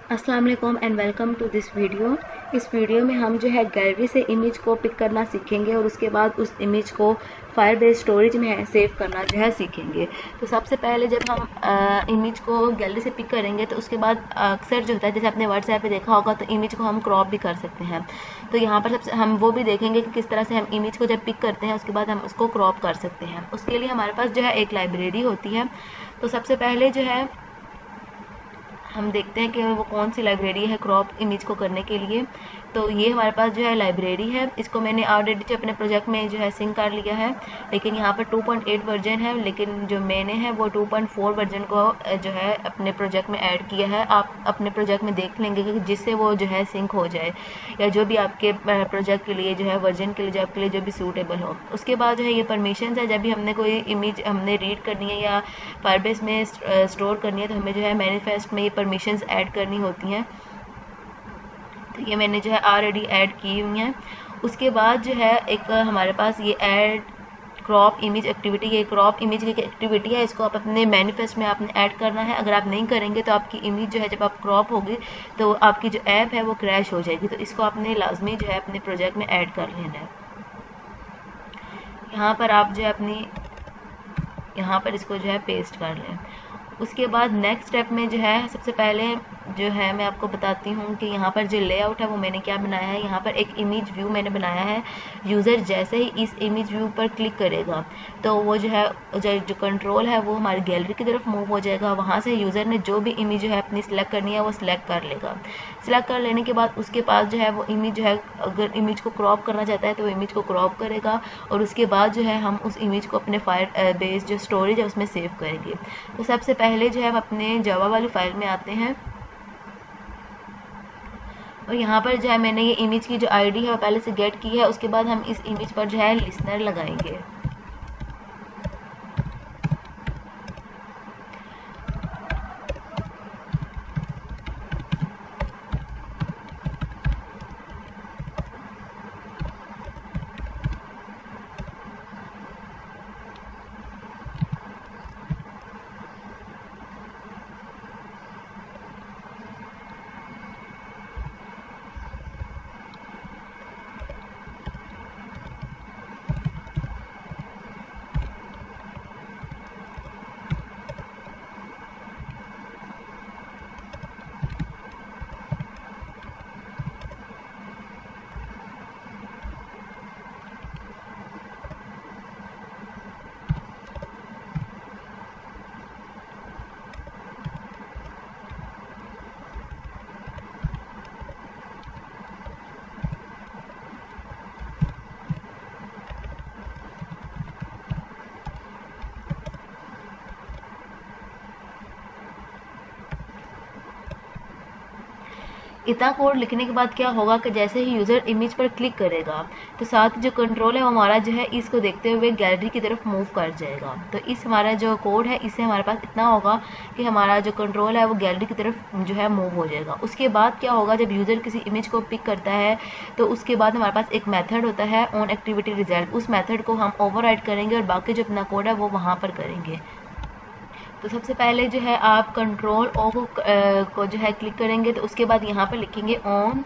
अस्सलाम वालेकुम and welcome to this video. इस वीडियो में हम जो है गैलरी से इमेज को पिक करना सीखेंगे और उसके बाद उस इमेज को फायरबेस स्टोरेज में सेव करना जो है सीखेंगे। तो सबसे पहले जब हम इमेज को गैलरी से पिक करेंगे तो उसके बाद अक्सर जो होता है, जैसे आपने व्हाट्सएप पे देखा होगा, तो इमेज को हम क्रॉप भी कर सकते हैं। तो यहाँ पर सबसे हम वो भी देखेंगे कि किस तरह से हम इमेज को जब पिक करते हैं उसके बाद हम उसको क्रॉप कर सकते हैं। उसके लिए हमारे पास जो है एक लाइब्रेरी होती है। तो सबसे पहले जो है हम देखते हैं कि वो कौन सी लाइब्रेरी है क्रॉप इमेज को करने के लिए। तो ये हमारे पास जो है लाइब्रेरी है। इसको मैंने ऑलरेडी जो अपने प्रोजेक्ट में जो है सिंक कर लिया है, लेकिन यहाँ पर 2.8 वर्जन है, लेकिन जो मैंने है वो 2.4 वर्जन को जो है अपने प्रोजेक्ट में ऐड किया है। आप अपने प्रोजेक्ट में देख लेंगे कि जिससे वो जो है सिंक हो जाए, या जो भी आपके प्रोजेक्ट के लिए जो है वर्जन के लिए जो आपके लिए जो भी सूटेबल हो। उसके बाद जो है ये परमिशन है, जब भी हमने कोई इमेज हमने रीड करनी है या फायरबेस में स्टोर करनी है तो हमें जो है मैनिफेस्ट में ये परमिशंस ऐड करनी होती हैं। तो ये मैंने जो है ऑलरेडी ऐड की हुई हैं। उसके बाद जो है एक हमारे पास ये ऐड क्रॉप इमेज एक्टिविटी, ये क्रॉप इमेज की एक्टिविटी है। इसको आप अपने मैनिफेस्ट में आपने ऐड करना है। अगर आप नहीं करेंगे तो आपकी इमेज जो है जब आप क्रॉप होगी तो आपकी जो ऐप है वो क्रैश हो जाएगी। तो इसको आपने लाजमी जो है अपने प्रोजेक्ट में ऐड कर लेना है। यहाँ पर आप जो है अपनी यहाँ पर इसको जो है पेस्ट कर लें। उसके बाद नेक्स्ट स्टेप में जो है सबसे पहले जो है मैं आपको बताती हूँ कि यहाँ पर जो लेआउट है वो मैंने क्या बनाया है। यहाँ पर एक इमेज व्यू मैंने बनाया है। यूज़र जैसे ही इस इमेज व्यू पर क्लिक करेगा तो वो जो है जो कंट्रोल है वो हमारी गैलरी की तरफ मूव हो जाएगा। वहाँ से यूज़र ने जो भी इमेज जो है अपनी सिलेक्ट करनी है वो सिलेक्ट कर लेगा। सिलेक्ट कर लेने के बाद उसके पास जो है वो इमेज जो है, अगर इमेज को क्रॉप करना चाहता है तो वो इमेज को क्रॉप करेगा और उसके बाद जो है हम उस इमेज को अपने फायर बेस जो स्टोरेज है उसमें सेव करेंगे। तो सबसे पहले जो है हम अपने जावा वाली फाइल में आते हैं और यहाँ पर जो है मैंने ये इमेज की जो आईडी है वो पहले से गेट की है। उसके बाद हम इस इमेज पर जो है लिसनर लगाएंगे। इतना कोड लिखने के बाद क्या होगा कि जैसे ही यूज़र इमेज पर क्लिक करेगा तो साथ जो कंट्रोल है वो हमारा जो है इसको देखते हुए गैलरी की तरफ मूव कर जाएगा। तो इस हमारा जो कोड है इससे हमारे पास इतना होगा कि हमारा जो कंट्रोल है वो गैलरी की तरफ जो है मूव हो जाएगा। उसके बाद क्या होगा, जब यूज़र किसी इमेज को पिक करता है तो उसके बाद हमारे पास एक मेथड होता है ऑन एक्टिविटी रिजल्ट। उस मेथड को हम ओवरराइड करेंगे और बाकी जो अपना कोड है वो वहाँ पर करेंगे। तो सबसे पहले जो है आप कंट्रोल ओ को जो है क्लिक करेंगे तो उसके बाद यहाँ पर लिखेंगे ऑन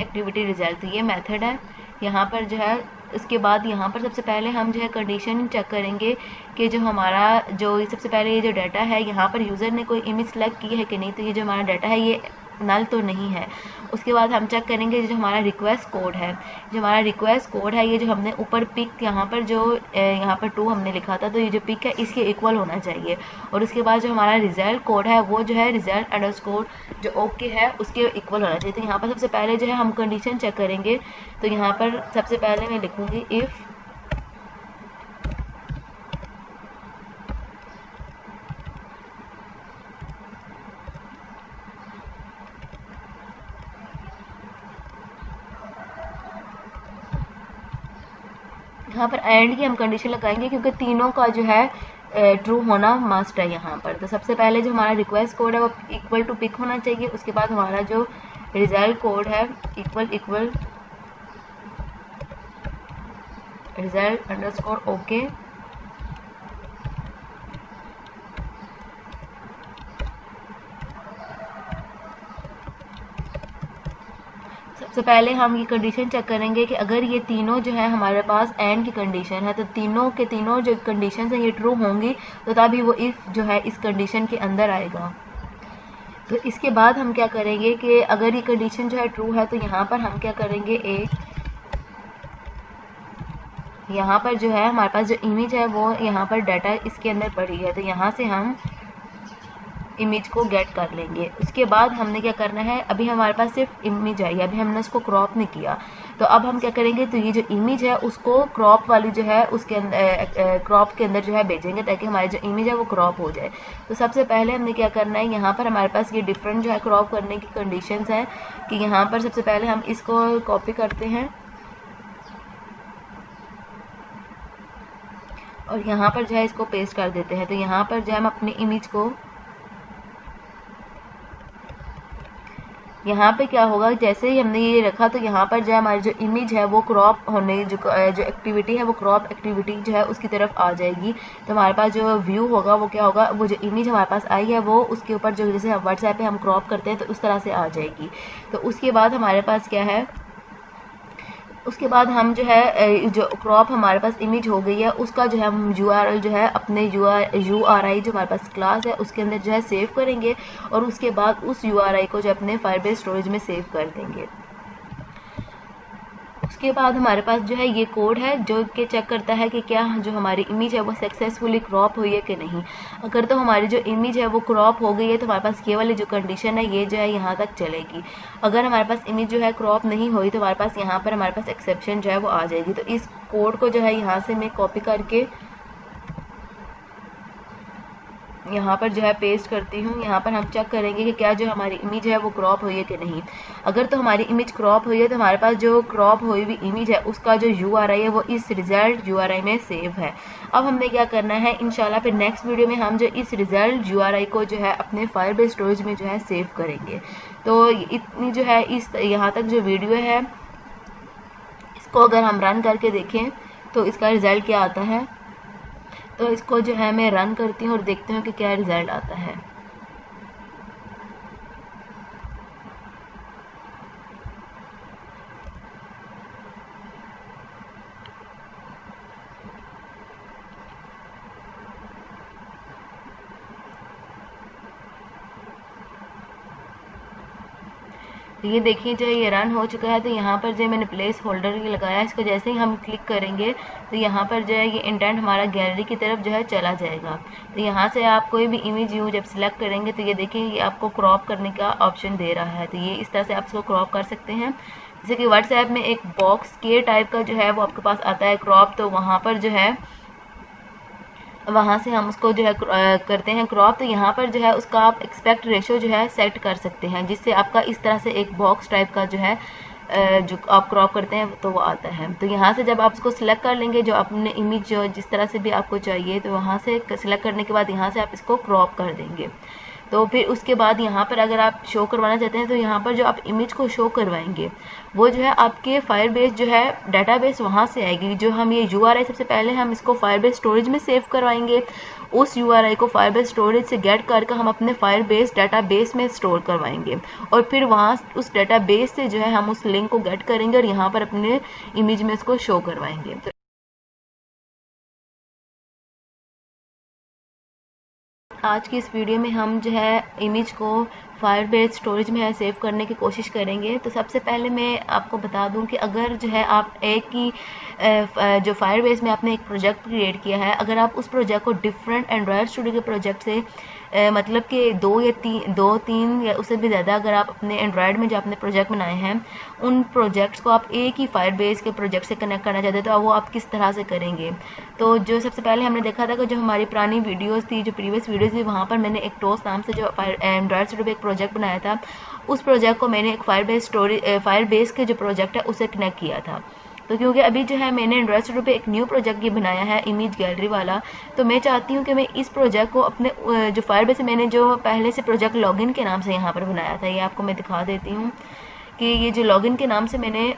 एक्टिविटी रिजल्ट। तो ये मेथड है यहाँ पर जो है। इसके बाद यहाँ पर सबसे पहले हम जो है कंडीशन चेक करेंगे कि जो हमारा जो सबसे पहले ये जो डाटा है यहाँ पर यूज़र ने कोई इमेज सेलेक्ट की है कि नहीं। तो ये जो हमारा डाटा है ये नल तो नहीं है। उसके बाद हम चेक करेंगे जो हमारा रिक्वेस्ट कोड है। जो हमारा रिक्वेस्ट कोड है ये जो हमने ऊपर पिक यहाँ पर जो यहाँ पर 2 हमने लिखा था, तो ये जो पिक है इसके इक्वल होना चाहिए। और उसके बाद जो हमारा रिजल्ट कोड है वो जो है रिजल्ट अंडरस्कोर जो ओके है उसके इक्वल होना चाहिए। तो यहाँ पर सबसे पहले जो है हम कंडीशन चेक करेंगे। तो यहाँ पर सबसे पहले मैं लिखूँगी इफ़ यहाँ पर एंड की हम कंडीशन लगाएंगे क्योंकि तीनों का जो है ट्रू होना मस्ट है यहाँ पर। तो सबसे पहले जो हमारा रिक्वेस्ट कोड है वो इक्वल टू पिक होना चाहिए। उसके बाद हमारा जो रिजल्ट कोड है इक्वल रिजल्ट अंडरस्कोर ओके। सबसे पहले हम ये कंडीशन चेक करेंगे कि अगर ये तीनों जो है हमारे पास एंड की कंडीशन है, तो तीनों के तीनों जो कंडीशन है ये ट्रू होंगी, तो तभी वो इफ जो है इस कंडीशन के अंदर आएगा। तो इसके बाद हम क्या करेंगे कि अगर ये कंडीशन जो है ट्रू है, तो यहाँ पर हम क्या करेंगे, यहाँ पर जो है हमारे पास जो इमेज है वो यहाँ पर डाटा इसके अंदर पड़ी है, तो यहाँ से हम इमेज को गेट कर लेंगे। उसके बाद हमने क्या करना है, अभी हमारे पास सिर्फ इमेज आई है, अभी हमने उसको क्रॉप नहीं किया, तो अब हम क्या करेंगे, तो ये जो इमेज है उसको क्रॉप वाली जो है उसके अंदर क्रॉप के अंदर जो है भेजेंगे, ताकि हमारी जो इमेज है वो क्रॉप हो जाए। तो सबसे पहले हमने क्या करना है, यहाँ पर हमारे पास ये डिफरेंट जो है क्रॉप करने की कंडीशंस हैं कि यहाँ पर सबसे पहले हम इसको कॉपी करते हैं और यहाँ पर जो है इसको पेस्ट कर देते हैं। तो यहाँ पर जो है हम अपनी इमेज को, यहाँ पे क्या होगा, जैसे ही हमने ये रखा तो यहाँ पर जो है हमारी जो इमेज है वो क्रॉप होने जो एक्टिविटी है वो क्रॉप एक्टिविटी जो है उसकी तरफ आ जाएगी। तो हमारे पास जो व्यू होगा वो क्या होगा, वो जो इमेज हमारे पास आई है वो उसके ऊपर जो जैसे व्हाट्सएप पे हम क्रॉप करते हैं तो उस तरह से आ जाएगी। तो उसके बाद हमारे पास क्या है, उसके बाद हम जो है जो क्रॉप हमारे पास इमेज हो गई है उसका जो है हम URL जो है अपने URI जो हमारे पास क्लास है उसके अंदर जो है सेव करेंगे और उसके बाद उस URI को जो अपने फायरबेस स्टोरेज में सेव कर देंगे। उसके बाद हमारे पास जो है ये कोड है जो कि चेक करता है कि क्या जो हमारी इमेज है वो सक्सेसफुली क्रॉप हुई है कि नहीं। अगर तो हमारी जो इमेज है वो क्रॉप हो गई है तो हमारे पास ये वाली जो कंडीशन है ये जो है यहाँ तक चलेगी। अगर हमारे पास इमेज जो है क्रॉप नहीं हुई तो हमारे पास यहाँ पर हमारे पास एक्सेप्शन जो है वो आ जाएगी। तो इस कोड को जो है यहाँ से मैं कॉपी करके यहाँ पर जो है पेस्ट करती हूँ। यहाँ पर हम चेक करेंगे कि क्या जो हमारी इमेज है वो क्रॉप हुई है कि नहीं। अगर तो हमारी इमेज क्रॉप हुई है तो हमारे पास जो क्रॉप हुई हुई इमेज है उसका जो URI है वो इस रिजल्ट URI में सेव है। अब हमने क्या करना है, इंशाल्लाह फिर नेक्स्ट वीडियो में हम जो इस रिजल्ट URI को जो है अपने फायरबेस स्टोरेज में जो है सेव करेंगे। तो इतनी जो है इस यहाँ तक जो वीडियो है इसको अगर हम रन करके देखें तो इसका रिजल्ट क्या आता है। तो इसको जो है मैं रन करती हूँ और देखती हूँ कि क्या रिजल्ट आता है। तो ये देखिए जो ये रन हो चुका है। तो यहाँ पर जो मैंने प्लेस होल्डर लगाया, इसको जैसे ही हम क्लिक करेंगे तो यहाँ पर जो है ये इंटेंट हमारा गैलरी की तरफ जो है चला जाएगा। तो यहाँ से आप कोई भी इमेज व्यू जब सिलेक्ट करेंगे तो ये देखिए ये आपको क्रॉप करने का ऑप्शन दे रहा है। तो ये इस तरह से आप इसको क्रॉप कर सकते हैं। जैसे कि व्हाट्सएप में एक बॉक्स के टाइप का जो है वो आपके पास आता है क्रॉप, तो वहाँ पर जो है वहाँ से हम उसको जो है करते हैं क्रॉप। तो यहाँ पर जो है उसका आप एक्सपेक्ट रेशो जो है सेट कर सकते हैं, जिससे आपका इस तरह से एक बॉक्स टाइप का जो है जो आप क्रॉप करते हैं तो वो आता है। तो यहाँ से जब आप इसको सिलेक्ट कर लेंगे जो अपने इमेज जो जिस तरह से भी आपको चाहिए, तो वहाँ से सिलेक्ट करने के बाद यहाँ से आप इसको क्रॉप कर देंगे। तो फिर उसके बाद यहाँ पर अगर आप शो करवाना चाहते हैं तो यहाँ पर जो आप इमेज को शो करवाएंगे वो जो है आपके फायरबेस जो है डाटाबेस वहाँ से आएगी। जो हम ये URI सबसे पहले हम इसको फायरबेस स्टोरेज में सेव करवाएंगे, उस URI को फायरबेस स्टोरेज से गेट करके हम अपने फायरबेस डाटाबेस में स्टोर करवाएंगे और फिर वहाँ उस डाटाबेस से जो है हम उस लिंक को गेट करेंगे और यहाँ पर अपने इमेज में इसको शो करवाएंगे। आज की इस वीडियो में हम जो है इमेज को फायरबेस स्टोरेज में है सेव करने की कोशिश करेंगे। तो सबसे पहले मैं आपको बता दूं कि अगर जो है आप एक ही जो फायरबेस में आपने एक प्रोजेक्ट क्रिएट किया है, अगर आप उस प्रोजेक्ट को डिफरेंट एंड्रॉयड स्टूडियो के प्रोजेक्ट से मतलब कि दो तीन या उससे भी ज़्यादा अगर आप अपने एंड्रॉयड में जो आपने प्रोजेक्ट बनाए हैं उन प्रोजेक्ट्स को आप एक ही फायरबेस के प्रोजेक्ट से कनेक्ट करना चाहते हैं, तो वो आप किस तरह से करेंगे। तो जो सबसे पहले हमने देखा था कि जो हमारी पुरानी वीडियोस थी, जो प्रीवियस वीडियोस थी, वहाँ पर मैंने एक टोस नाम से जो एंड्रॉयड स्टूडियो पे एक प्रोजेक्ट बनाया था, उस प्रोजेक्ट को मैंने एक फायरबेस के जो प्रोजेक्ट है उसे कनेक्ट किया था। तो क्योंकि अभी जो है मैंने एंड्रॉयड स्टूडियो पे एक न्यू प्रोजेक्ट ये बनाया है इमेज गैलरी वाला, तो मैं चाहती हूँ कि मैं इस प्रोजेक्ट को अपने जो फायरबेस से मैंने जो पहले से प्रोजेक्ट लॉगिन के नाम से यहाँ पर बनाया था, ये आपको मैं दिखा देती हूँ कि ये जो लॉगिन के नाम से मैंने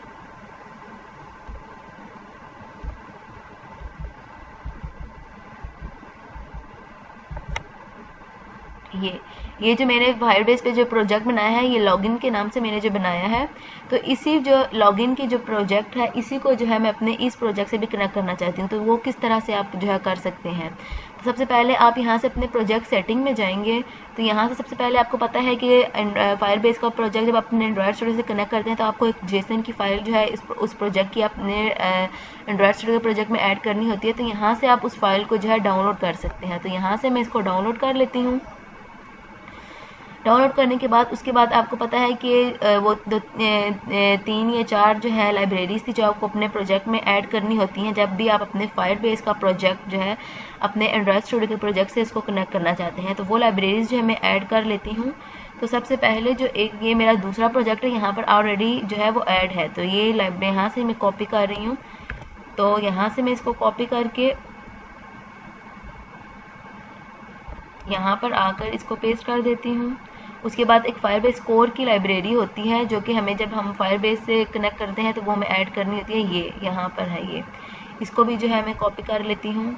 ये जो मैंने फायरबेस पे जो प्रोजेक्ट बनाया है, ये लॉगिन के नाम से मैंने जो बनाया है, तो इसी जो लॉगिन की जो प्रोजेक्ट है, इसी को जो है मैं अपने इस प्रोजेक्ट से भी कनेक्ट करना चाहती हूँ। तो वो किस तरह से आप जो है कर सकते हैं। तो सबसे पहले आप यहाँ से अपने प्रोजेक्ट सेटिंग में जाएंगे। तो यहाँ से सबसे पहले आपको पता है कि फायरबेस का प्रोजेक्ट जब अपने एंड्रॉयड स्टूडियो से कनेक्ट करते हैं तो आपको एक जेसन की फाइल जो है उस प्रोजेक्ट की अपने एंड्रॉयड स्टूडियो प्रोजेक्ट में ऐड करनी होती है। तो यहाँ से आप उस फाइल को जो है डाउनलोड कर सकते हैं। तो यहाँ से मैं इसको डाउनलोड कर लेती हूँ। डाउनलोड करने के बाद उसके बाद आपको पता है कि वो 3 या 4 जो है लाइब्रेरीज थी जो आपको अपने प्रोजेक्ट में ऐड करनी होती हैं जब भी आप अपने फायरबेस का प्रोजेक्ट जो है अपने एंड्रॉयड स्टूडियो के प्रोजेक्ट से इसको कनेक्ट करना चाहते हैं। तो वो लाइब्रेरीज जो है मैं ऐड कर लेती हूँ। तो सबसे पहले जो ये मेरा दूसरा प्रोजेक्ट है, यहाँ पर ऑलरेडी जो है वो ऐड है। तो ये लाइब्रेरी यहाँ से मैं कॉपी कर रही हूँ। तो यहाँ से मैं इसको कॉपी करके यहाँ पर आकर इसको पेस्ट कर देती हूँ। उसके बाद एक फायरबेस कोर की लाइब्रेरी होती है जो कि हमें जब हम फायरबेस से कनेक्ट करते हैं तो वो हमें ऐड करनी होती है। ये यहाँ पर है, ये इसको भी जो है मैं कॉपी कर लेती हूँ।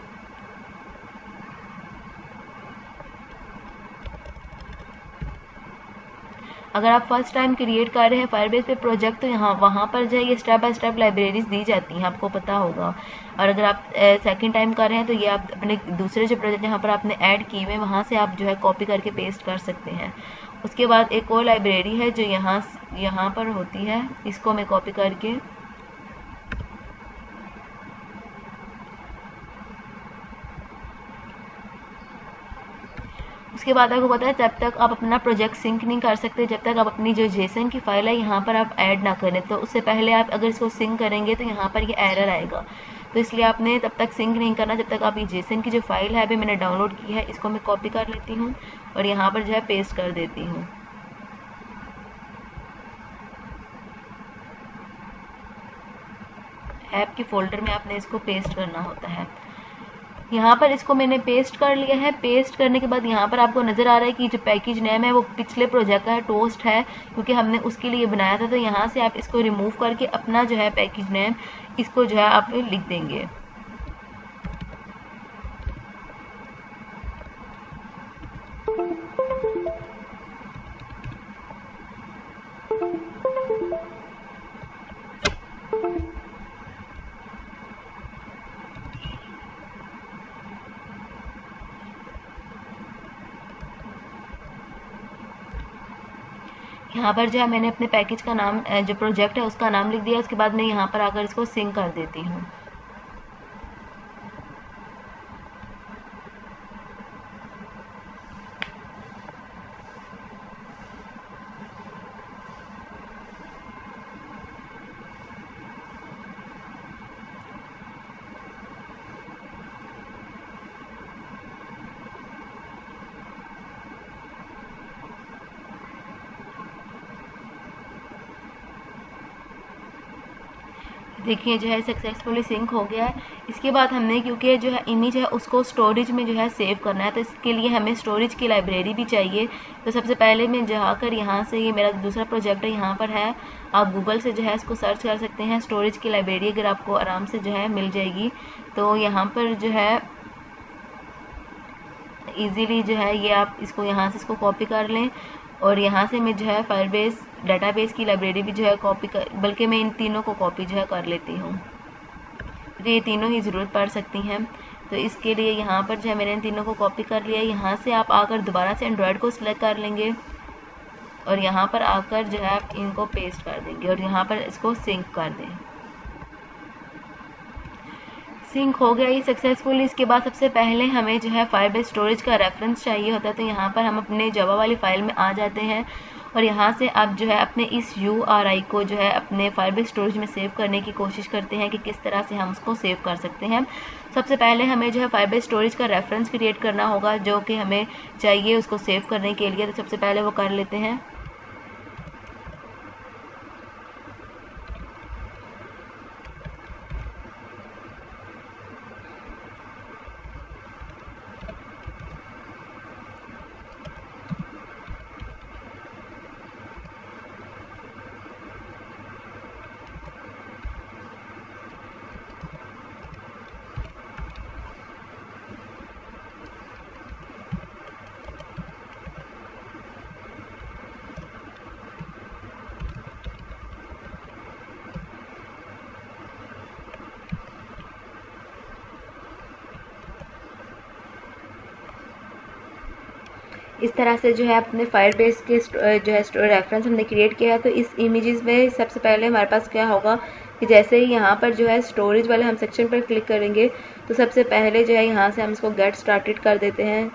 अगर आप फर्स्ट टाइम क्रिएट कर रहे हैं फायरबेस पे प्रोजेक्ट तो यहाँ वहाँ पर जो है ये स्टेप बाय स्टेप लाइब्रेरीज दी जाती हैं, आपको पता होगा। और अगर आप सेकंड टाइम कर रहे हैं तो ये आप अपने दूसरे जो प्रोजेक्ट जहाँ पर आपने ऐड किए हुए वहाँ से आप जो है कॉपी करके पेस्ट कर सकते हैं। उसके बाद एक और लाइब्रेरी है जो यहाँ पर होती है, इसको मैं कॉपी करके उसके बाद आपको पता है जब तक आप अपना प्रोजेक्ट सिंक नहीं कर सकते, जब तक आप अपनी जो जेसन की फाइल है यहाँ पर आप ऐड ना करें। तो उससे पहले आप अगर इसको सिंक करेंगे तो यहाँ पर ये एरर आएगा। तो इसलिए आपने तब तक सिंक नहीं करना जब तक आप ये जेसन की जो फाइल है अभी मैंने डाउनलोड की है, इसको मैं कॉपी कर लेती हूँ और यहाँ पर जो है पेस्ट कर देती हूँ। ऐप के फोल्डर में आपने इसको पेस्ट करना होता है। यहाँ पर इसको मैंने पेस्ट कर लिया है। पेस्ट करने के बाद यहाँ पर आपको नज़र आ रहा है कि जो पैकेज नेम है वो पिछले प्रोजेक्ट का है, टोस्ट है, क्योंकि हमने उसके लिए बनाया था। तो यहाँ से आप इसको रिमूव करके अपना जो है पैकेज नेम इसको जो है आप लिख देंगे। यहाँ पर जो है मैंने अपने पैकेज का नाम जो प्रोजेक्ट है उसका नाम लिख दिया। उसके बाद मैं यहाँ पर आकर इसको सिंक कर देती हूँ। देखिए जो है सक्सेसफुली सिंक हो गया है। इसके बाद हमने क्योंकि जो है इमेज है उसको स्टोरेज में जो है सेव करना है, तो इसके लिए हमें स्टोरेज की लाइब्रेरी भी चाहिए। तो सबसे पहले मैं जाकर यहाँ से, ये मेरा दूसरा प्रोजेक्ट है यहाँ पर है, आप गूगल से जो है इसको सर्च कर सकते हैं। स्टोरेज की लाइब्रेरी अगर आपको आराम से जो है मिल जाएगी। तो यहाँ पर जो है ईजीली जो है ये आप इसको यहाँ से इसको कॉपी कर लें और यहाँ से मैं जो है फायरबेस डाटाबेस की लाइब्रेरी भी जो है कॉपी कर, बल्कि मैं इन तीनों को कॉपी जो है कर लेती हूँ क्योंकि ये तीनों ही ज़रूरत पड़ सकती हैं। तो इसके लिए यहाँ पर जो है मैंने इन तीनों को कॉपी कर लिया। यहाँ से आप आकर दोबारा से एंड्रॉयड को सिलेक्ट कर लेंगे और यहाँ पर आकर जो है आप इनको पेस्ट कर देंगे और यहाँ पर इसको सिंक कर दें। सिंक हो गया ये सक्सेसफुली। इसके बाद सबसे पहले हमें जो है फायरबेस स्टोरेज का रेफरेंस चाहिए होता है। तो यहाँ पर हम अपने जावा वाली फाइल में आ जाते हैं और यहाँ से आप जो है अपने इस URI को जो है अपने फायरबेस स्टोरेज में सेव करने की कोशिश करते हैं कि किस तरह से हम उसको सेव कर सकते हैं। सबसे पहले हमें जो है फायरबेस स्टोरेज का रेफरेंस क्रिएट करना होगा जो कि हमें चाहिए उसको सेव करने के लिए। तो सबसे पहले वो कर लेते हैं। इस तरह से जो है अपने फायरबेस के जो है रेफरेंस हमने क्रिएट किया है। तो इस इमेजेस में सबसे पहले हमारे पास क्या होगा कि जैसे ही यहाँ पर जो है स्टोरेज वाले हम सेक्शन पर क्लिक करेंगे तो सबसे पहले जो है यहाँ से हम इसको गेट स्टार्टेड कर देते हैं।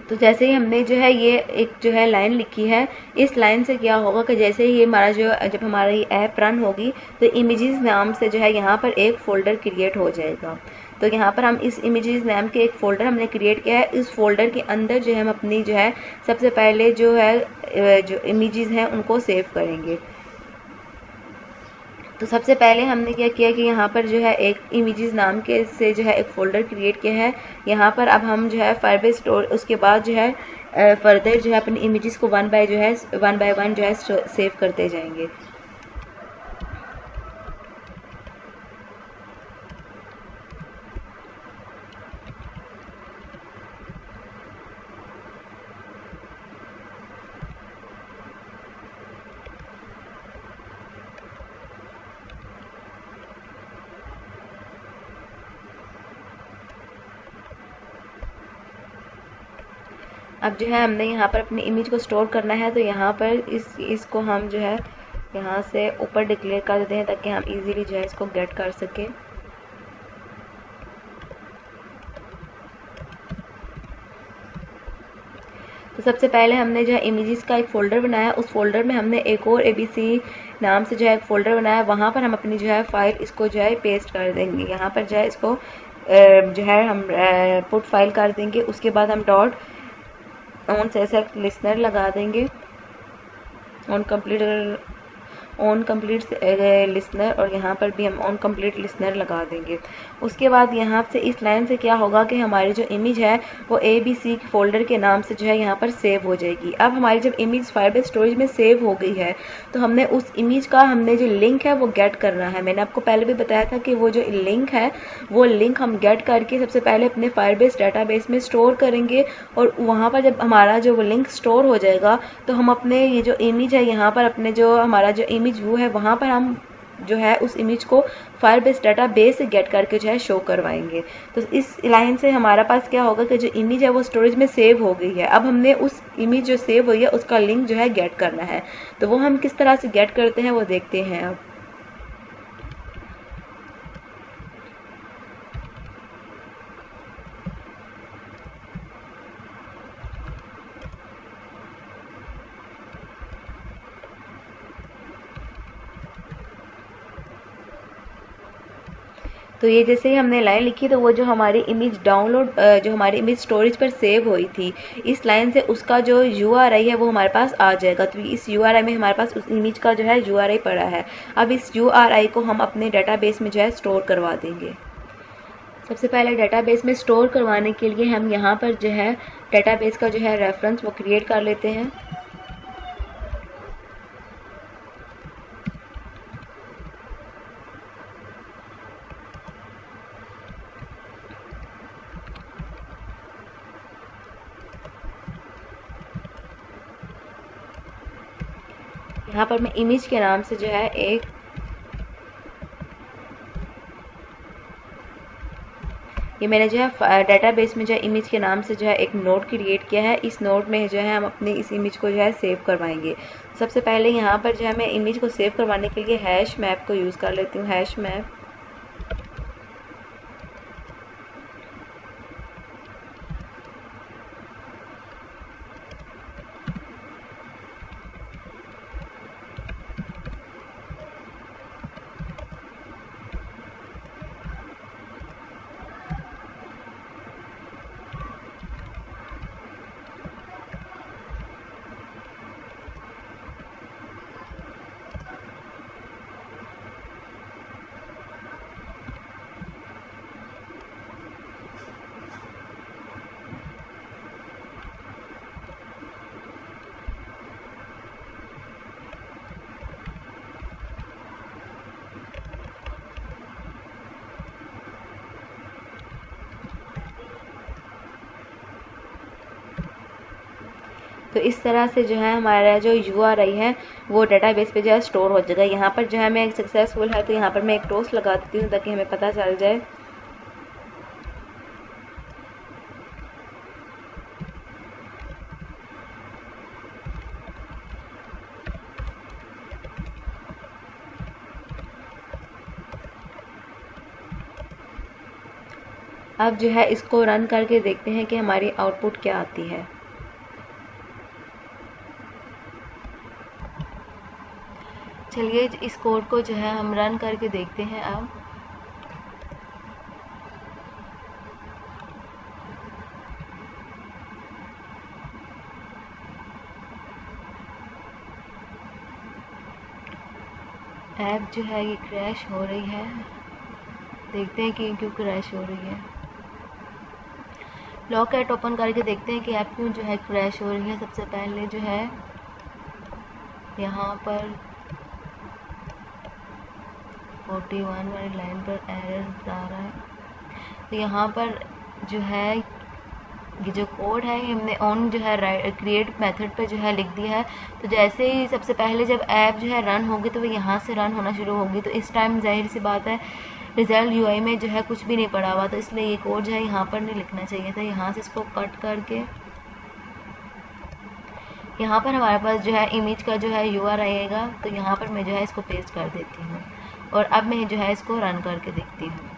तो जैसे ही हमने जो है ये एक जो है लाइन लिखी है, इस लाइन से क्या होगा कि जैसे ही हमारा जो जब हमारी ऐप रन होगी तो इमेजेस नाम से जो है यहाँ पर एक फ़ोल्डर क्रिएट हो जाएगा। तो यहाँ पर हम इस इमेजेस नाम के एक फ़ोल्डर हमने क्रिएट किया है। इस फोल्डर के अंदर जो है हम अपनी जो है सबसे पहले जो है जो इमेजेस हैं उनको सेव करेंगे। तो सबसे पहले हमने क्या किया कि यहाँ पर जो है एक इमेजेस नाम के से जो है एक फ़ोल्डर क्रिएट किया है। यहाँ पर अब हम जो है फायरबेस स्टोर उसके बाद जो है फर्दर जो है अपनी इमेजेस को वन बाय वन जो है सेव करते जाएंगे। अब जो है हमने यहाँ पर अपनी इमेज को स्टोर करना है। तो यहाँ पर इसको हम जो है यहाँ से ऊपर डिक्लेयर कर देते हैं ताकि हम इजीली जो है इसको गेट कर सकें। तो सबसे पहले हमने जो है इमेजेस का एक फ़ोल्डर बनाया। उस फोल्डर में हमने एक और ABC नाम से जो है एक फ़ोल्डर बनाया। वहाँ पर हम अपनी जो है फाइल इसको जो है पेस्ट कर देंगे। यहाँ पर जो है इसको जो है हम पुट फाइल कर देंगे। उसके बाद हम डॉट ऑन सेलेक्ट लिसनर लगा देंगे, ऑन कंप्लीट लिसनर, और यहाँ पर भी हम ऑन कंप्लीट लिसनर लगा देंगे। उसके बाद यहाँ से इस लाइन से क्या होगा कि हमारी जो इमेज है वो ABC फोल्डर के नाम से जो है यहाँ पर सेव हो जाएगी। अब हमारी जब इमेज फायरबेस स्टोरेज में सेव हो गई है तो हमने उस इमेज का हमने जो लिंक है वो गेट करना है। मैंने आपको पहले भी बताया था कि वो जो लिंक है वो लिंक हम गेट करके सबसे पहले अपने फायरबेस डाटाबेस में स्टोर करेंगे, और वहाँ पर जब हमारा जो वो लिंक स्टोर हो जाएगा तो हम अपने ये जो इमेज है यहाँ पर अपने जो हमारा जो इमेज व्यू है वहाँ पर हम जो है उस इमेज को फायरबेस डाटाबेस से गेट करके जो है शो करवाएंगे। तो इस लाइन से हमारा पास क्या होगा कि जो इमेज है वो स्टोरेज में सेव हो गई है। अब हमने उस इमेज जो सेव हुई है उसका लिंक जो है गेट करना है। तो वो हम किस तरह से गेट करते हैं वो देखते हैं अब। तो ये जैसे ही हमने लाइन लिखी तो वो जो हमारी इमेज डाउनलोड जो हमारी इमेज स्टोरेज पर सेव हुई थी, इस लाइन से उसका जो URI है वो हमारे पास आ जाएगा। तो इस URI में हमारे पास उस इमेज का जो है URI पड़ा है। अब इस URI को हम अपने डाटाबेस में जो है स्टोर करवा देंगे। सबसे पहले डाटाबेस में स्टोर करवाने के लिए हम यहाँ पर जो है डाटाबेस का जो है रेफरेंस वो क्रिएट कर लेते हैं। यहाँ पर मैं इमेज के नाम से जो है ये मैंने जो है डाटाबेस में जो है इमेज के नाम से जो है एक नोट क्रिएट किया है। इस नोट में जो है हम अपनी इस इमेज को जो है सेव करवाएंगे। सबसे पहले यहाँ पर जो है मैं इमेज को सेव करवाने के लिए हैश मैप को यूज़ कर लेती हूँ। हैश मैप तो इस तरह से जो है हमारा जो URI है वो डेटाबेस पे जो है स्टोर हो जाएगा। यहाँ पर जो है मैं सक्सेसफुल है तो यहाँ पर मैं एक टोस्ट लगा देती हूँ ताकि हमें पता चल जाए। अब जो है इसको रन करके देखते हैं कि हमारी आउटपुट क्या आती है। चलिए इस कोड को जो है हम रन करके देखते हैं। अब ऐप जो है ये क्रैश हो रही है, देखते हैं कि क्यों क्रैश हो रही है। लॉक ऐट ओपन करके देखते हैं कि ऐप क्यों जो है क्रैश हो रही है। सबसे पहले जो है यहाँ पर 41 वाली लाइन पर एरर आ रहा है। तो यहाँ पर जो है ये जो कोड है ये हमने ऑन जो है क्रिएट मेथड पे जो है लिख दिया है। तो जैसे ही सबसे पहले जब ऐप जो है रन होगी तो वो यहाँ से रन होना शुरू होगी। तो इस टाइम जाहिर सी बात है रिजल्ट UI में जो है कुछ भी नहीं पड़ा हुआ, तो इसलिए ये कोड जो है यहाँ पर नहीं लिखना चाहिए था। यहाँ से इसको कट करके यहाँ पर हमारे पास जो है इमेज का जो है URI आएगा, तो यहाँ पर मैं जो है इसको पेस्ट कर देती हूँ और अब मैं जो है इसको रन करके देखती हूँ।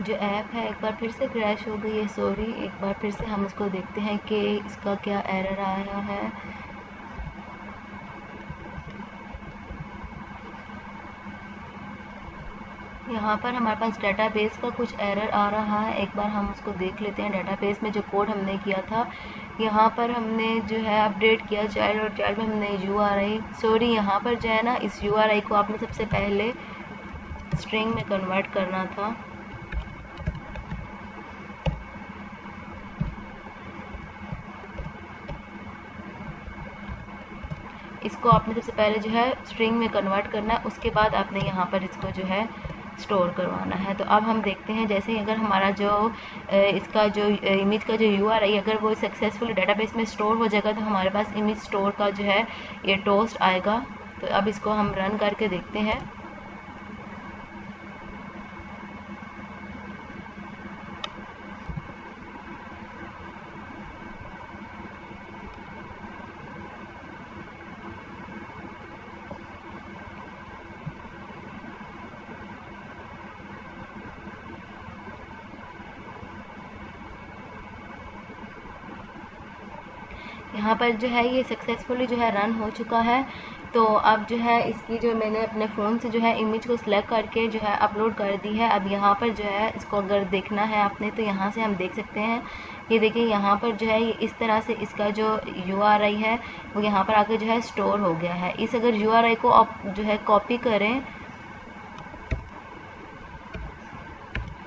जो ऐप है एक बार फिर से क्रैश हो गई है, सॉरी। एक बार फिर से हम इसको देखते हैं कि इसका क्या एरर आया है। यहाँ पर हमारे पास डेटाबेस का कुछ एरर आ रहा है, एक बार हम उसको देख लेते हैं। डेटाबेस में जो कोड हमने किया था यहाँ पर हमने जो है अपडेट किया चाइल्ड, और चाइल्ड में हमने URI, सॉरी यहाँ पर जो है ना इस URI को आपने सबसे पहले स्ट्रिंग में कन्वर्ट करना था। इसको आपने सबसे पहले जो है स्ट्रिंग में कन्वर्ट करना है, उसके बाद आपने यहाँ पर इसको जो है स्टोर करवाना है। तो अब हम देखते हैं जैसे ही अगर हमारा जो इसका जो इमेज का जो URI अगर वो सक्सेसफुल डेटाबेस में स्टोर हो जाएगा तो हमारे पास इमेज स्टोर का जो है ये टोस्ट आएगा। तो अब इसको हम रन करके देखते हैं। यहाँ पर जो है ये सक्सेसफुली जो है रन हो चुका है। तो अब जो है इसकी जो मैंने अपने फ़ोन से जो है इमेज को सिलेक्ट करके जो है अपलोड कर दी है। अब यहाँ पर जो है इसको अगर देखना है आपने तो यहाँ से हम देख सकते हैं। ये देखिए यहाँ पर जो है ये इस तरह से इसका जो URI है वो यहाँ पर आकर जो है स्टोर हो गया है। इस अगर URI को आप जो है कॉपी करें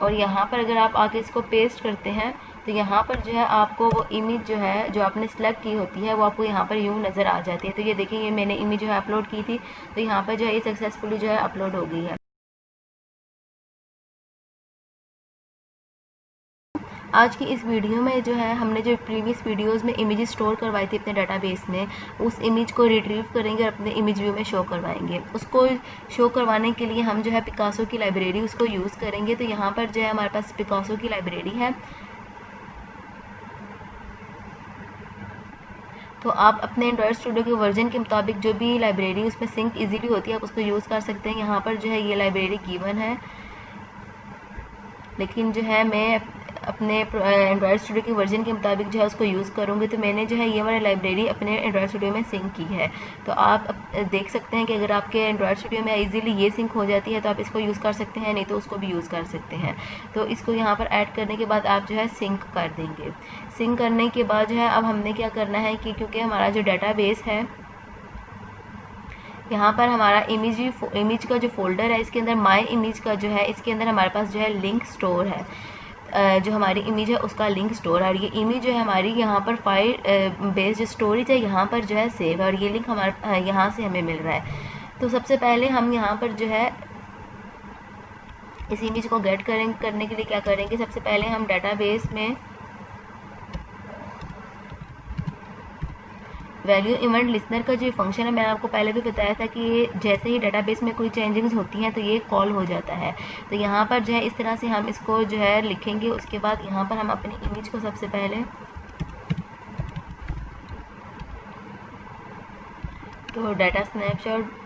और यहाँ पर अगर आप आके इसको पेस्ट करते हैं तो यहाँ पर जो है आपको वो इमेज जो है जो आपने सेलेक्ट की होती है वो आपको यहाँ पर यूँ नज़र आ जाती है। तो ये देखिए ये मैंने इमेज जो है अपलोड की थी, तो यहाँ पर जो है ये सक्सेसफुली जो है अपलोड हो गई है। आज की इस वीडियो में जो है हमने जो प्रीवियस वीडियोस में इमेजेस स्टोर करवाई थी अपने डाटाबेस में, उस इमेज को रिट्रीव करेंगे और अपने इमेज व्यू में शो करवाएंगे। उसको शो करवाने के लिए हम जो है पिकासो की लाइब्रेरी उसको यूज़ करेंगे। तो यहाँ पर जो है हमारे पास पिकासो की लाइब्रेरी है। तो आप अपने एंड्रॉयड स्टूडियो के वर्जन के मुताबिक जो भी लाइब्रेरी उसमें सिंक इजीली होती है आप उसको यूज़ कर सकते हैं। यहाँ पर जो है ये लाइब्रेरी गिवन है, लेकिन जो है मैं अपने एंड्रॉयड स्टूडियो के वर्जन के मुताबिक जो है उसको यूज़ करूँगी। तो मैंने जो है ये वाली लाइब्रेरी अपने एंड्रॉयड स्टूडियो में सिंक की है। तो आप देख सकते हैं कि अगर आपके एंड्रॉयड स्टूडियो में इजीली ये सिंक हो जाती है तो आप इसको यूज़ कर सकते हैं, नहीं तो उसको भी यूज़ कर सकते हैं। तो इसको यहाँ पर ऐड करने के बाद आप जो है सिंक कर देंगे। सिंक करने के बाद जो है अब हमने क्या करना है कि क्योंकि हमारा जो डाटाबेस है यहाँ पर हमारा इमेज का जो फोल्डर है इसके अंदर माई इमेज का जो है इसके अंदर हमारे पास जो है लिंक स्टोर है, जो हमारी इमेज है उसका लिंक स्टोर है। और ये इमेज जो है हमारी यहाँ पर फाइल बेस्ड स्टोरेज है, यहाँ पर जो है सेव है और ये लिंक हमारे यहाँ से हमें मिल रहा है। तो सबसे पहले हम यहाँ पर जो है इस इमेज को गेट करने के लिए क्या करेंगे, सबसे पहले हम डाटाबेस में वैल्यू इवेंट लिसनर का जो फंक्शन है मैंने आपको पहले भी बताया था कि जैसे ही डाटाबेस में कोई चेंजिंग्स होती हैं तो ये कॉल हो जाता है। तो यहाँ पर जो है इस तरह से हम इसको जो है लिखेंगे। उसके बाद यहाँ पर हम अपनी इमेज को सबसे पहले तो डाटा स्नैपशॉट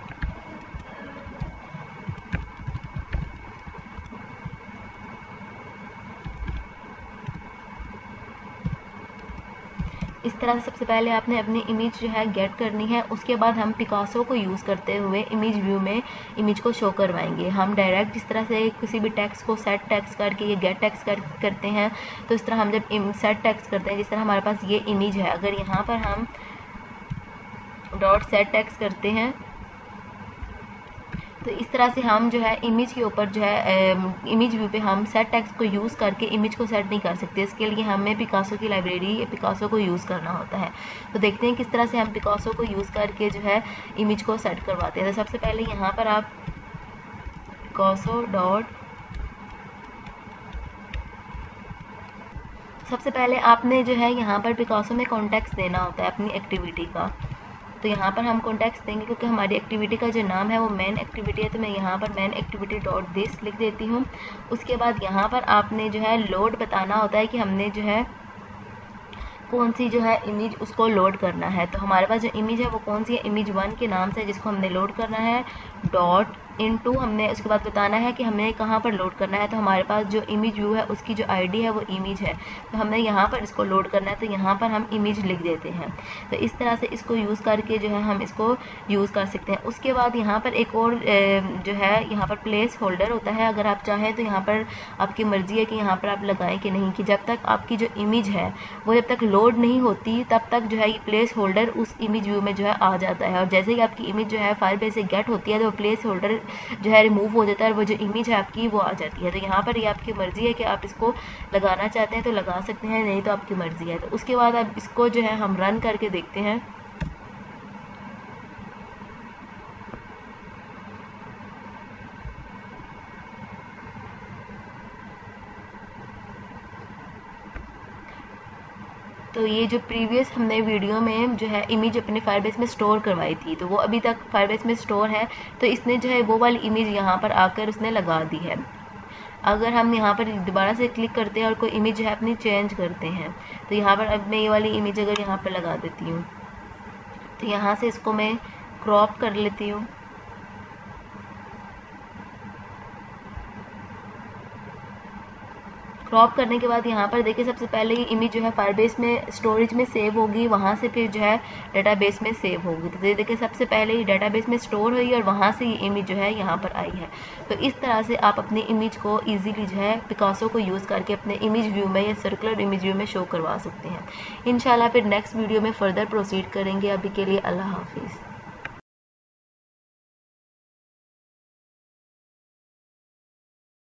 इस तरह से सबसे पहले आपने अपनी इमेज जो है गेट करनी है। उसके बाद हम पिकासो को यूज़ करते हुए इमेज व्यू में इमेज को शो करवाएंगे। हम डायरेक्ट जिस तरह से किसी भी टेक्स्ट को सेट टेक्स्ट करके ये गेट टेक्स्ट करते हैं तो इस तरह हम जब सेट टेक्स्ट करते हैं, जिस तरह हमारे पास ये इमेज है, अगर यहाँ पर हम डॉट सेट टेक्स्ट करते हैं तो इस तरह से हम जो है इमेज के ऊपर जो है इमेज व्यू पे हम सेट टेक्स्ट को यूज़ करके इमेज को सेट नहीं कर सकते। इसके लिए हमें पिकासो की लाइब्रेरी पिकासो को यूज़ करना होता है। तो देखते हैं किस तरह से हम पिकासो को यूज़ करके जो है इमेज को सेट करवाते हैं। तो सबसे पहले यहाँ पर आप पिकासो डॉट सबसे पहले आपने जो है यहाँ पर पिकासो में कॉन्टेक्स्ट देना होता है अपनी एक्टिविटी का। तो यहाँ पर हम कॉन्टेक्स्ट देंगे क्योंकि हमारी एक्टिविटी का जो नाम है वो मेन एक्टिविटी है। तो मैं यहाँ पर मेन एक्टिविटी डॉट दिस लिख देती हूँ। उसके बाद यहाँ पर आपने जो है लोड बताना होता है कि हमने जो है कौन सी जो है इमेज उसको लोड करना है। तो हमारे पास जो इमेज है वो कौन सी है, इमेज 1 के नाम से जिसको हमने लोड करना है। डॉट इनटू हमने उसके बाद बताना है कि हमने कहाँ पर लोड करना है। तो हमारे पास जो इमेज व्यू है उसकी जो आईडी है वो इमेज है, तो हमने यहाँ पर इसको लोड करना है। तो यहाँ पर हम इमेज लिख देते हैं। तो इस तरह से इसको यूज़ करके जो है हम इसको यूज़ कर सकते हैं। उसके बाद यहाँ पर एक और जो है यहाँ पर प्लेस होल्डर होता है। अगर आप चाहें तो यहाँ पर आपकी मर्ज़ी है कि यहाँ पर आप लगाएं कि नहीं, कि जब तक आपकी जो इमेज है वो जब तक लोड नहीं होती तब तक जो है ये प्लेस होल्डर उस इमेज व्यू में जो है आ जाता है। और जैसे ही आपकी इमेज जो है फायरबेस से गेट होती है तो प्लेस होल्डर जो है रिमूव हो जाता है और वो जो इमेज है आपकी वो आ जाती है। तो यहाँ पर ये आपकी मर्ज़ी है कि आप इसको लगाना चाहते हैं तो लगा सकते हैं, नहीं तो आपकी मर्ज़ी है। तो उसके बाद अब इसको जो है हम रन करके देखते हैं। तो ये जो प्रीवियस हमने वीडियो में जो है इमेज अपने फायरबेस में स्टोर करवाई थी तो वो अभी तक फायरबेस में स्टोर है। तो इसने जो है वो वाली इमेज यहाँ पर आकर उसने लगा दी है। अगर हम यहाँ पर दोबारा से क्लिक करते हैं और कोई इमेज जो है अपनी चेंज करते हैं तो यहाँ पर अब मैं ये वाली इमेज अगर यहाँ पर लगा देती हूँ तो यहाँ से इसको मैं क्रॉप कर लेती हूँ। क्रॉप करने के बाद यहाँ पर देखिए सबसे पहले ये इमेज जो है फायरबेस में स्टोरेज में सेव होगी, वहाँ से फिर जो है डाटाबेस में सेव होगी। तो देखिए सबसे पहले ये डाटाबेस में स्टोर हुई और वहाँ से ये इमेज जो है यहाँ पर आई है। तो इस तरह से आप अपनी इमेज को ईजिली जो है पिकासो को यूज़ करके अपने इमेज व्यू में या सर्कुलर इमेज व्यू में शो करवा सकते हैं। इंशाल्लाह फिर नेक्स्ट वीडियो में फर्दर प्रोसीड करेंगे। अभी के लिए अल्लाह हाफिज़।